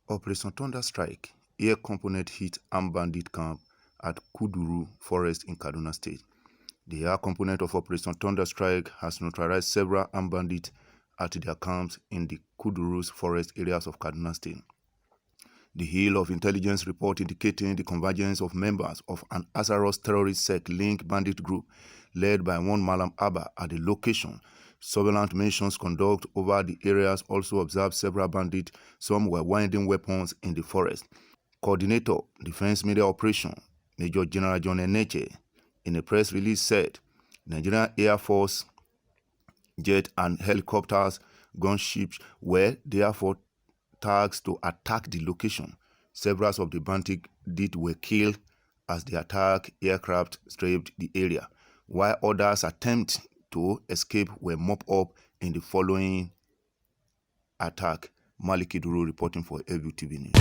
Operation Thunder Strike, air component hit armed bandit camp at Kuduru Forest in Kaduna State. The air component of Operation Thunder Strike has neutralized several armed bandits at their camps in the Kuduru Forest areas of Kaduna State. The hill of intelligence report indicating the convergence of members of an Azarus terrorist sect-linked bandit group led by one Malam Abba at the location. Surveillance missions conducted over the areas also observed several bandits. Some were wielding weapons in the forest. Coordinator, Defense Media Operation, Major General John Eneche, in a press release said, Nigerian Air Force jet and helicopters, gunships were therefore tasked to attack the location. Several of the bandits were killed as the attack aircraft strafed the area, while others attempted to escape were mopped up in the following attack. Maliki Duru reporting for AVTV News.